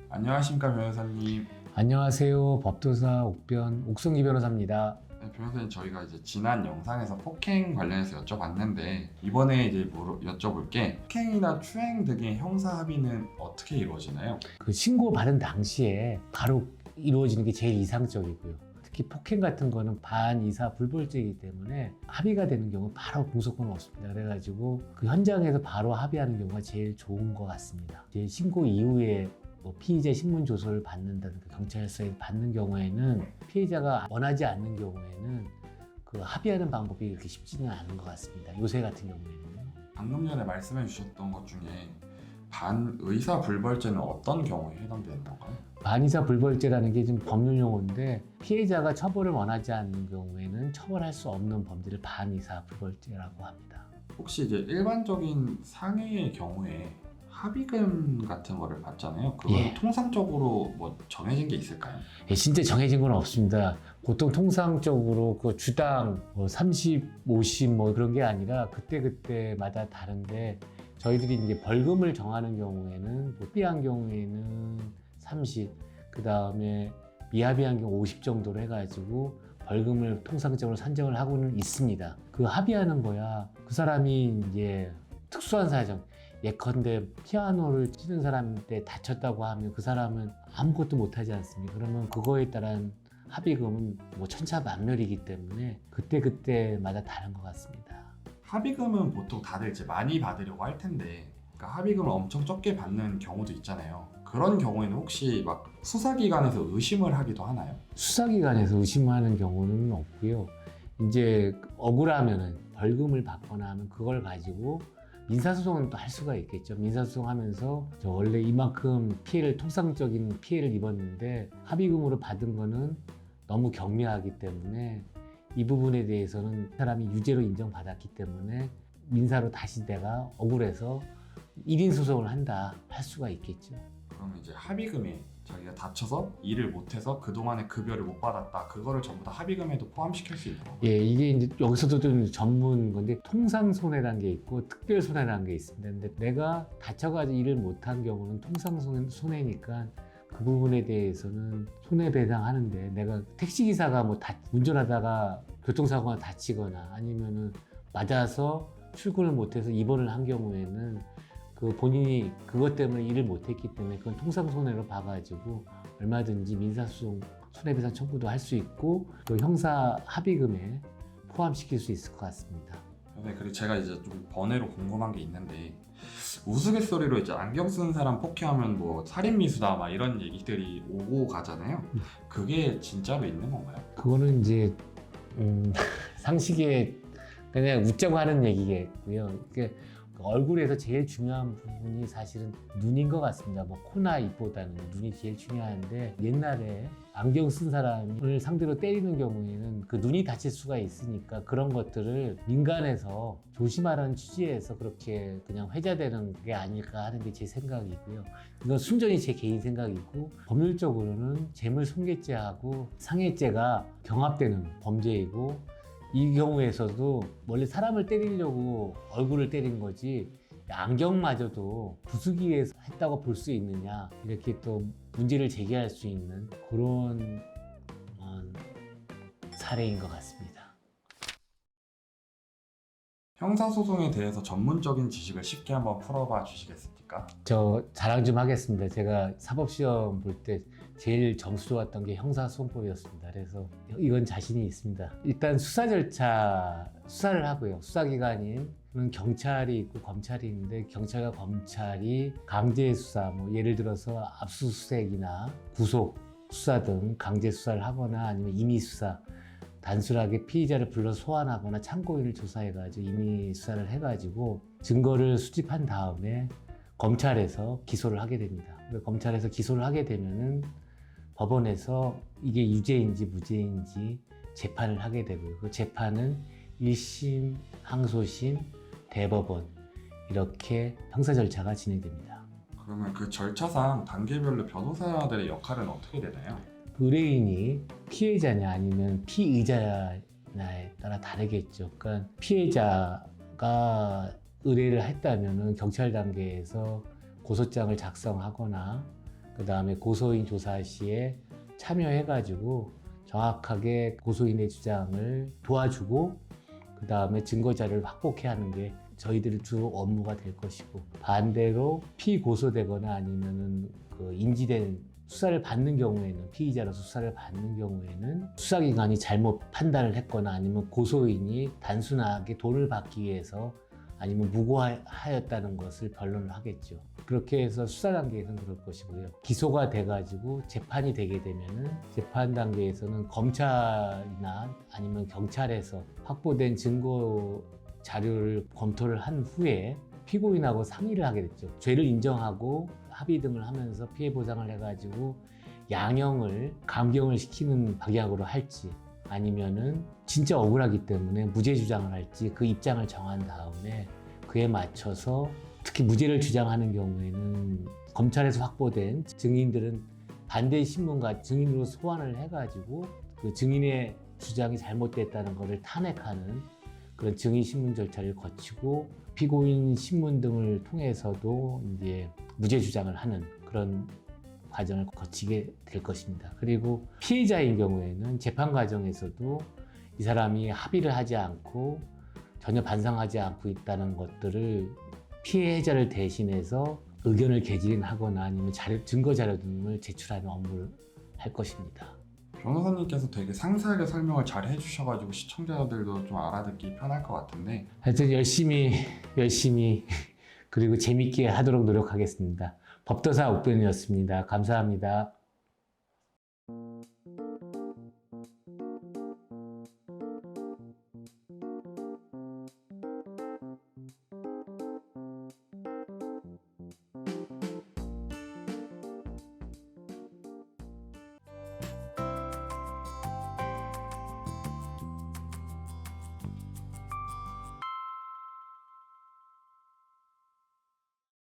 안녕하십니까 변호사님. 안녕하세요. 법도사 옥성기 변호사입니다. 네, 변호사님 저희가 이제 지난 영상에서 폭행 관련해서 여쭤봤는데 이번에 이제 여쭤볼 게 폭행이나 추행 등의 형사 합의는 어떻게 이루어지나요? 그 신고 받은 당시에 바로 이루어지는 게 제일 이상적이고요. 특히 폭행 같은 거는 반의사 불벌죄이기 때문에 합의가 되는 경우 바로 공소권 없습니다. 그래가지고 그 현장에서 바로 합의하는 경우가 제일 좋은 것 같습니다. 이제 신고 이후에 피의자 신문 조서를 받는다든가 경찰서에 받는 경우에는 피해자가 원하지 않는 경우에는 그 합의하는 방법이 그렇게 쉽지는 않은 것 같습니다. 요새 같은 경우에는요. 방금 전에 말씀해 주셨던 것 중에 반의사 불벌죄는 어떤 경우에 해당되는 건가요? 반의사 불벌죄라는 게 지금 법률 용어인데 피해자가 처벌을 원하지 않는 경우에는 처벌할 수 없는 범죄를 반의사 불벌죄라고 합니다. 혹시 이제 일반적인 상해의 경우에 합의금 같은 거를 받잖아요. 그건 예. 통상적으로 뭐 정해진 게 있을까요? 예, 진짜 정해진 건 없습니다. 보통 통상적으로 그 주당 30, 50 그런 게 아니라 그때마다 다른데 저희들이 이제 벌금을 정하는 경우에는 합의한 경우에는 30, 그 다음에 미합의한 경우 50 정도로 해가지고 벌금을 통상적으로 산정을 하고는 있습니다. 그 합의하는 거야 그 사람이 이제 특수한 사정, 예컨대 피아노를 치는 사람한테 다쳤다고 하면 그 사람은 아무것도 못하지 않습니까? 그러면 그거에 따른 합의금은 천차만별이기 때문에 그때마다 다른 것 같습니다. 합의금은 보통 다들 이제 많이 받으려고 할 텐데, 그러니까 합의금을 엄청 적게 받는 경우도 있잖아요. 그런 경우에는 혹시 막 수사기관에서 의심을 하기도 하나요? 수사기관에서 의심하는 경우는 없고요. 이제 억울하면은 벌금을 받거나 하면 그걸 가지고 민사소송은 또 할 수가 있겠죠. 민사소송하면서 저 원래 이만큼 통상적인 피해를 입었는데 합의금으로 받은 거는 너무 경미하기 때문에 이 부분에 대해서는 사람이 유죄로 인정받았기 때문에 민사로 다시 내가 억울해서 1인 소송을 한다 할 수가 있겠죠. 그러면 이제 합의금에 자기가 다쳐서 일을 못해서 그동안의 급여를 못 받았다, 그거를 전부 다 합의금에도 포함시킬 수 있는 건가요? 예, 이게 이제 여기서도 좀 전문 건데 통상손해라는 게 있고 특별손해라는 게 있습니다. 근데 내가 다쳐가지고 일을 못한 경우는 통상손해니까 그 부분에 대해서는 손해배상하는데 내가 택시기사가 운전하다가 교통사고가 다치거나 아니면은 맞아서 출근을 못해서 입원을 한 경우에는 그 본인이 그것 때문에 일을 못했기 때문에 그건 통상손해로 봐가지고 얼마든지 민사소송 손해배상 청구도 할 수 있고 또 형사 합의금에 포함시킬 수 있을 것 같습니다. 네, 그리고 제가 이제 좀 번외로 궁금한 게 있는데, 우스갯소리로 이제 안경 쓴 사람 폭행하면 뭐 살인미수다 막 이런 얘기들이 오고 가잖아요. 그게 진짜로 있는 건가요? 그거는 이제 상식에 그냥 웃자고 하는 얘기겠고요. 얼굴에서 제일 중요한 부분이 사실은 눈인 것 같습니다. 코나 입보다는 눈이 제일 중요한데 옛날에 안경 쓴 사람을 상대로 때리는 경우에는 그 눈이 다칠 수가 있으니까 그런 것들을 민간에서 조심하라는 취지에서 그렇게 그냥 회자되는 게 아닐까 하는 게 제 생각이고요. 이건 순전히 제 개인 생각이고 법률적으로는 재물손괴죄하고 상해죄가 경합되는 범죄이고 이 경우에서도 원래 사람을 때리려고 얼굴을 때린 거지 안경마저도 부수기 위해서 했다고 볼 수 있느냐 이렇게 또 문제를 제기할 수 있는 그런 사례인 것 같습니다. 형사소송에 대해서 전문적인 지식을 쉽게 한번 풀어봐 주시겠습니까? 저 자랑 좀 하겠습니다. 제가 사법시험 볼 때 제일 점수 좋았던 게 형사소송법이었습니다. 그래서 이건 자신이 있습니다. 일단 수사 절차 수사를 하고요. 수사기관인 경찰이 있고 검찰이 있는데 경찰과 검찰이 강제 수사, 예를 들어서 압수수색이나 구속 수사 등 강제 수사를 하거나 아니면 임의 수사, 단순하게 피의자를 불러 소환하거나 참고인을 조사해가지고 임의 수사를 해가지고 증거를 수집한 다음에 검찰에서 기소를 하게 됩니다. 검찰에서 기소를 하게 되면은 법원에서 이게 유죄인지 무죄인지 재판을 하게 되고요. 그 재판은 1심, 항소심, 대법원 이렇게 형사 절차가 진행됩니다. 그러면 그 절차상 단계별로 변호사들의 역할은 어떻게 되나요? 의뢰인이 피해자냐 아니면 피의자냐에 따라 다르겠죠. 그러니까 피해자가 의뢰를 했다면 경찰 단계에서 고소장을 작성하거나 그 다음에 고소인 조사 시에 참여해가지고 정확하게 고소인의 주장을 도와주고 그 다음에 증거 자료를 확보케 하는 게 저희들의 주 업무가 될 것이고, 반대로 피고소되거나 아니면은 그 인지된 수사를 받는 경우에는, 피의자로서 수사를 받는 경우에는 수사기관이 잘못 판단을 했거나 아니면 고소인이 단순하게 돈을 받기 위해서 아니면 무고하였다는 것을 변론을 하겠죠. 그렇게 해서 수사 단계에서는 그럴 것이고요. 기소가 돼가지고 재판이 되게 되면은 재판 단계에서는 검찰이나 아니면 경찰에서 확보된 증거 자료를 검토를 한 후에 피고인하고 상의를 하게 됐죠. 죄를 인정하고 합의 등을 하면서 피해 보상을 해가지고 양형을 감경을 시키는 방향으로 할지, 아니면은 진짜 억울하기 때문에 무죄 주장을 할지 그 입장을 정한 다음에 그에 맞춰서, 특히 무죄를 주장하는 경우에는 검찰에서 확보된 증인들은 반대 신문과 증인으로 소환을 해가지고 그 증인의 주장이 잘못됐다는 것을 탄핵하는 그런 증인 신문 절차를 거치고, 피고인 신문 등을 통해서도 이제 무죄 주장을 하는 그런 과정을 거치게 될 것입니다. 그리고 피해자인 경우에는 재판 과정에서도 이 사람이 합의를 하지 않고 전혀 반성하지 않고 있다는 것들을 피해자를 대신해서 의견을 개진하거나 아니면 증거 자료 등을 제출하는 업무를 할 것입니다. 변호사님께서 되게 상세하게 설명을 잘 해주셔가지고 시청자들도 좀 알아듣기 편할 것 같은데, 하여튼 열심히 그리고 재밌게 하도록 노력하겠습니다. 법도사 옥변이었습니다. 감사합니다.